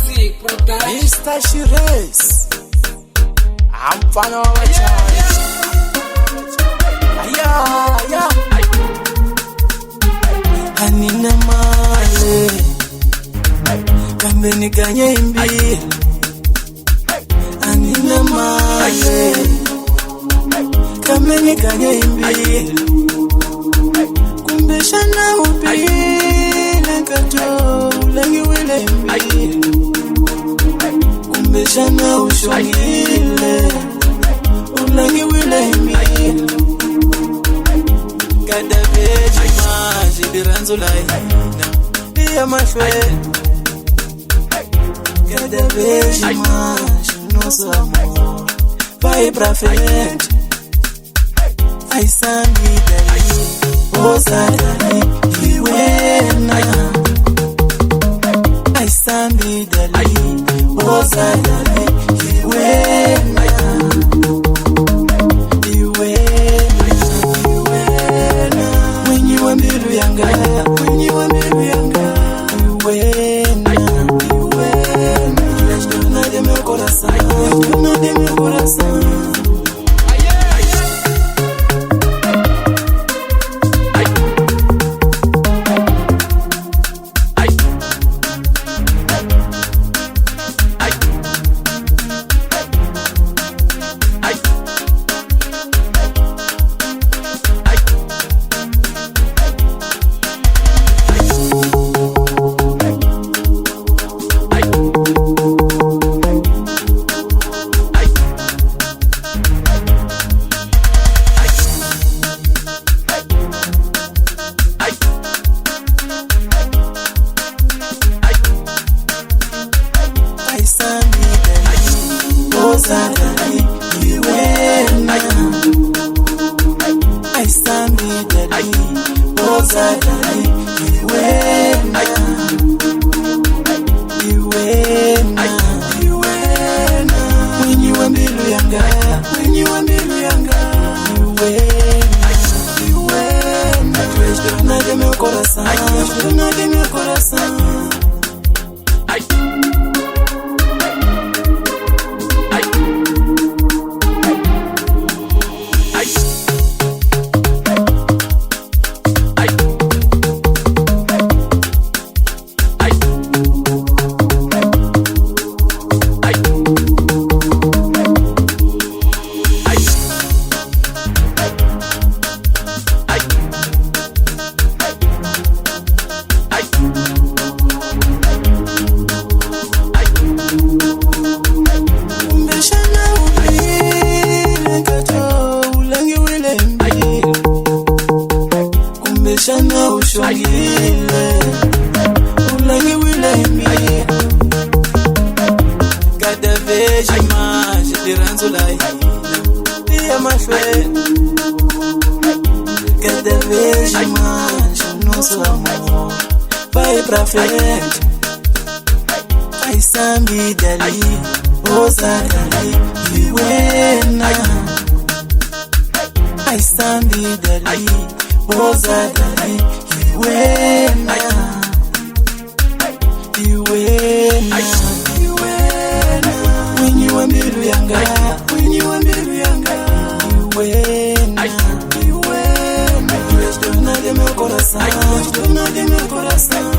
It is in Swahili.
Mr. Shires, I'm fan of a child. Aya, Hanina male, kambe niganye imbi. Hanina male, kambe niganye imbi. Kumbe shana ubi, nekato ulangi wile imbi. Kumbe shana ushongile, ulangi wile imbi. Kada veji maji biranzo laina Dia mashwe Kada veji maji noso amor Pai pra frente Ai sambi dali Osa dali Iwena Ai sambi dali Osa dali Iwena Shana ushongile Ulangi wile imi Kada veji maji biranzo laina Dia mashwe Kada veji maji noso amor Pai pra frente Ai sambi dali Osa dali Iwena Ai sambi dali Osa dali Iwena Iwena Winyi wa mbiru yanga Winyi wa mbiru yanga Iwena Iwena Dona de meu coração Dona de meu coração